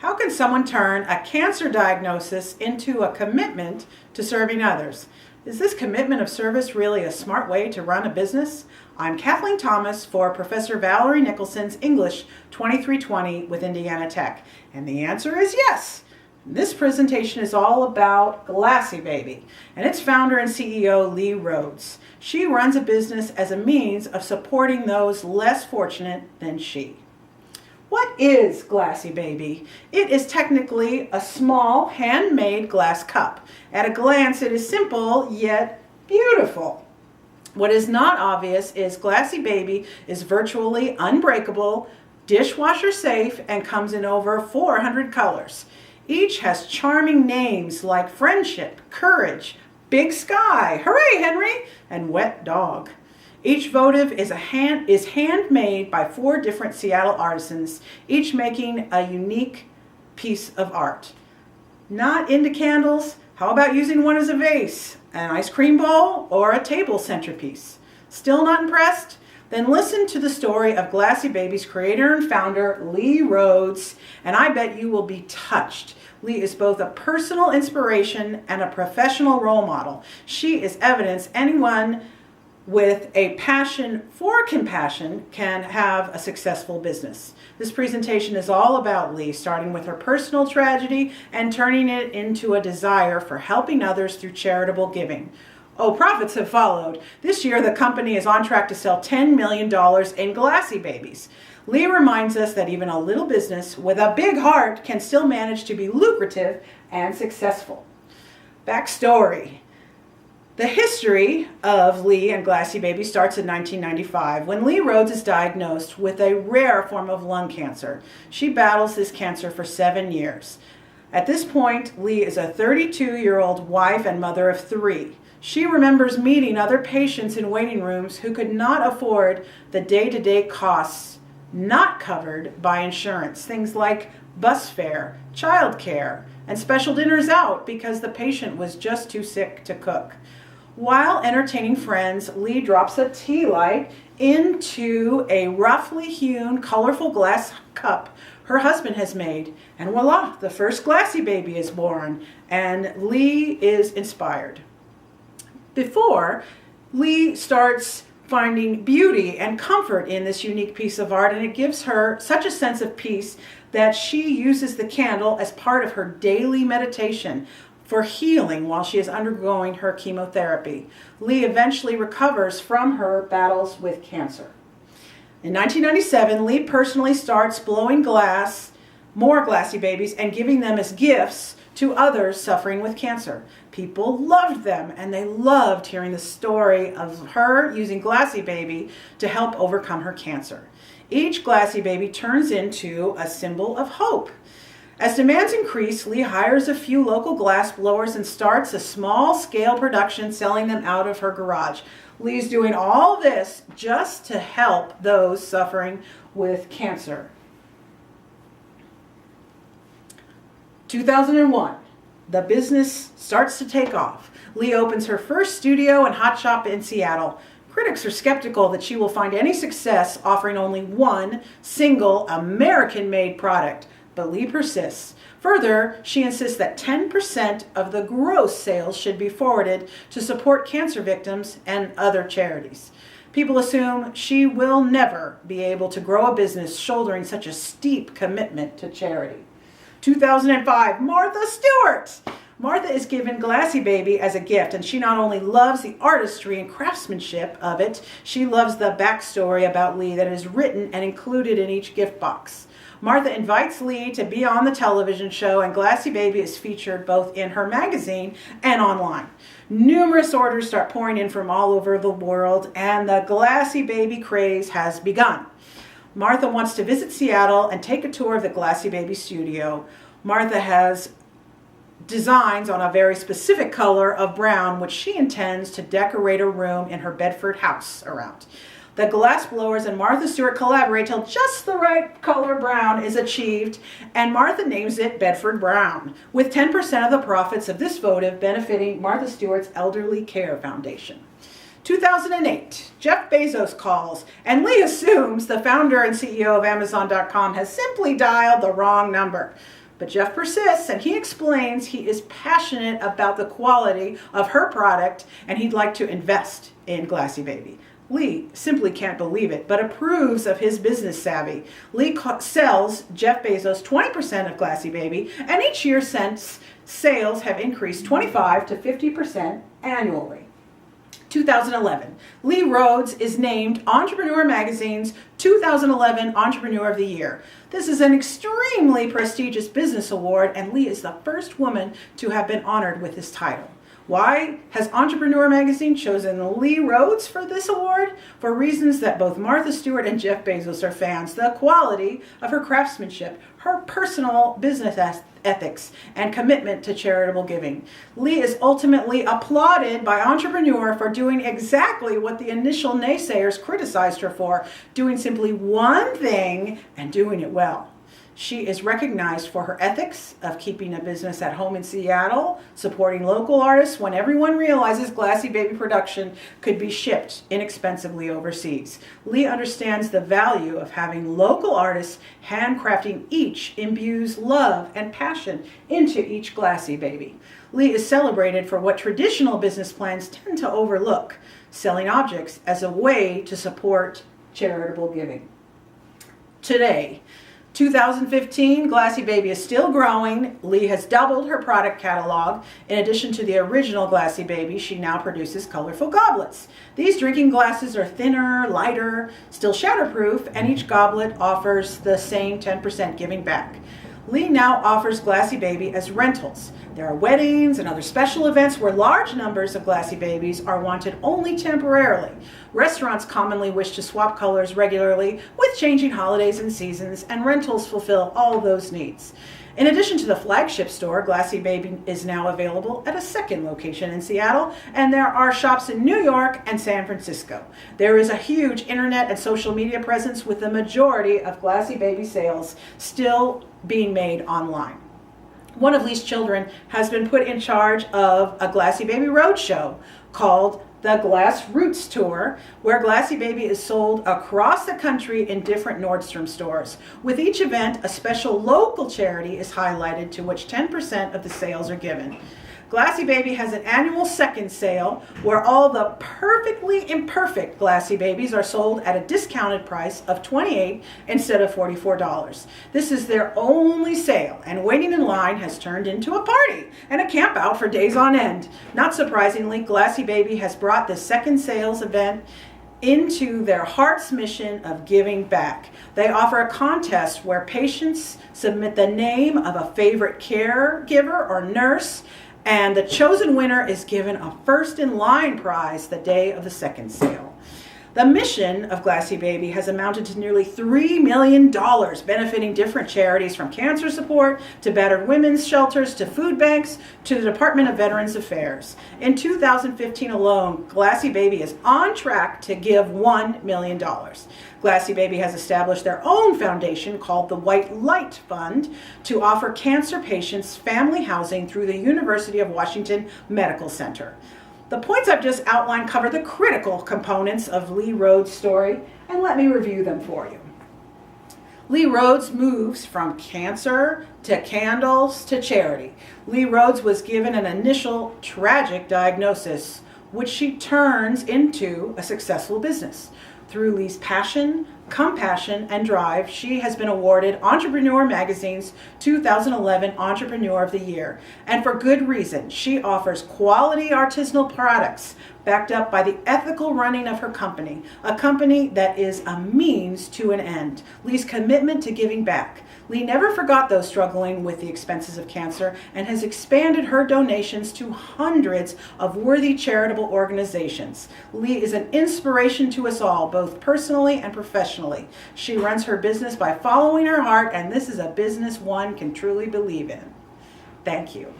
How can someone turn a cancer diagnosis into a commitment to serving others? Is this commitment of service really a smart way to run a business? I'm Kathleen Thomas for Professor Valerie Nicholson's English 2320 with Indiana Tech. And the answer is yes. This presentation is all about GlassyBaby and its founder and CEO, Rhodes. She runs a business as a means of supporting those less fortunate than she. What is GlassyBaby? It is technically a small, handmade glass cup. At a glance, it is simple, yet beautiful. What is not obvious is GlassyBaby is virtually unbreakable, dishwasher safe, and comes in over 400 colors. Each has charming names like Friendship, Courage, Big Sky, Hooray Henry, and Wet Dog. Each votive is handmade by 4 different Seattle artisans, each making a unique piece of art. Not into candles? How about using one as a vase, an ice cream bowl, or a table centerpiece? Still not impressed? Then listen to the story of GlassyBaby's creator and founder, Rhodes, and I bet you will be touched. Lee is both a personal inspiration and a professional role model. She is evidence anyone with a passion for compassion can have a successful business. This presentation is all about Lee, starting with her personal tragedy and turning it into a desire for helping others through charitable giving. Oh, profits have followed. This year, the company is on track to sell $10 million in GlassyBabies. Lee reminds us that even a little business with a big heart can still manage to be lucrative and successful. Backstory. The history of Lee and GlassyBaby starts in 1995 when Rhodes is diagnosed with a rare form of lung cancer. She battles this cancer for 7 years. At this point, Lee is a 32-year-old wife and mother of 3. She remembers meeting other patients in waiting rooms who could not afford the day-to-day costs not covered by insurance, things like bus fare, child care, and special dinners out because the patient was just too sick to cook. While entertaining friends, Lee drops a tea light into a roughly hewn, colorful glass cup her husband has made, and voila, the first GlassyBaby is born, and Lee is inspired. Before, Lee starts finding beauty and comfort in this unique piece of art, and it gives her such a sense of peace that she uses the candle as part of her daily meditation for healing while she is undergoing her chemotherapy. Lee eventually recovers from her battles with cancer. In 1997, Lee personally starts blowing more GlassyBabies, and giving them as gifts to others suffering with cancer. People loved them, and they loved hearing the story of her using GlassyBaby to help overcome her cancer. Each GlassyBaby turns into a symbol of hope. As demands increase, Lee hires a few local glass blowers and starts a small-scale production selling them out of her garage. Lee's doing all this just to help those suffering with cancer. 2001, the business starts to take off. Lee opens her first studio and hot shop in Seattle. Critics are skeptical that she will find any success offering only one single American-made product, but Lee persists. Further, she insists that 10% of the gross sales should be forwarded to support cancer victims and other charities. People assume she will never be able to grow a business shouldering such a steep commitment to charity. 2005, Martha Stewart. Martha is given GlassyBaby as a gift, and she not only loves the artistry and craftsmanship of it, she loves the backstory about Lee that is written and included in each gift box. Martha invites Lee to be on the television show, and GlassyBaby is featured both in her magazine and online. Numerous orders start pouring in from all over the world, and the GlassyBaby craze has begun. Martha wants to visit Seattle and take a tour of the GlassyBaby studio. Martha has designs on a very specific color of brown, which she intends to decorate a room in her Bedford house around. The glass blowers and Martha Stewart collaborate till just the right color brown is achieved, and Martha names it Bedford Brown, with 10% of the profits of this votive benefiting Martha Stewart's Elderly Care Foundation. 2008, Jeff Bezos calls, and Lee assumes the founder and CEO of Amazon.com has simply dialed the wrong number. But Jeff persists, and he explains he is passionate about the quality of her product and he'd like to invest in GlassyBaby. Lee simply can't believe it, but approves of his business savvy. Lee sells Jeff Bezos 20% of GlassyBaby, and each year since, sales have increased 25 to 50% annually. 2011, Lee Rhodes is named Entrepreneur Magazine's 2011 Entrepreneur of the Year. This is an extremely prestigious business award, and Lee is the first woman to have been honored with this title. Why has Entrepreneur Magazine chosen Lee Rhodes for this award? For reasons that both Martha Stewart and Jeff Bezos are fans. The quality of her craftsmanship, her personal business ethics, and commitment to charitable giving. Lee is ultimately applauded by Entrepreneur for doing exactly what the initial naysayers criticized her for, doing simply one thing and doing it well. She is recognized for her ethics of keeping a business at home in Seattle, supporting local artists when everyone realizes GlassyBaby production could be shipped inexpensively overseas. Lee understands the value of having local artists handcrafting each imbues love and passion into each GlassyBaby. Lee is celebrated for what traditional business plans tend to overlook, selling objects as a way to support charitable giving. Today, 2015, GlassyBaby is still growing. Lee has doubled her product catalog. In addition to the original GlassyBaby, she now produces colorful goblets. These drinking glasses are thinner, lighter, still shatterproof, and each goblet offers the same 10% giving back. Lee now offers GlassyBaby as rentals. There are weddings and other special events where large numbers of GlassyBabies are wanted only temporarily. Restaurants commonly wish to swap colors regularly with changing holidays and seasons, and rentals fulfill all those needs. In addition to the flagship store, GlassyBaby is now available at a second location in Seattle, and there are shops in New York and San Francisco. There is a huge internet and social media presence, with the majority of GlassyBaby sales still being made online. One of Lee's children has been put in charge of a GlassyBaby roadshow called the Glass Roots Tour, where GlassyBaby is sold across the country in different Nordstrom stores. With each event, a special local charity is highlighted, to which 10% of the sales are given. GlassyBaby has an annual second sale where all the perfectly imperfect GlassyBabies are sold at a discounted price of $28 instead of $44. This is their only sale, and waiting in line has turned into a party and a camp out for days on end. Not surprisingly, GlassyBaby has brought this second sales event into their heart's mission of giving back. They offer a contest where patients submit the name of a favorite caregiver or nurse, and the chosen winner is given a first-in-line prize the day of the second sale. The mission of GlassyBaby has amounted to nearly $3 million, benefiting different charities from cancer support to battered women's shelters to food banks to the Department of Veterans Affairs. In 2015 alone, GlassyBaby is on track to give $1 million. GlassyBaby has established their own foundation called the White Light Fund to offer cancer patients family housing through the University of Washington Medical Center. The points I've just outlined cover the critical components of Lee Rhodes' story, and let me review them for you. Lee Rhodes moves from cancer to candles to charity. Lee Rhodes was given an initial tragic diagnosis, which she turns into a successful business. Through Lee's passion, compassion, and drive, she has been awarded Entrepreneur Magazine's 2011 Entrepreneur of the Year. And for good reason. She offers quality artisanal products backed up by the ethical running of her company, a company that is a means to an end. Lee's commitment to giving back. Lee never forgot those struggling with the expenses of cancer and has expanded her donations to hundreds of worthy charitable organizations. Lee is an inspiration to us all, both personally and professionally. She runs her business by following her heart, and this is a business one can truly believe in. Thank you.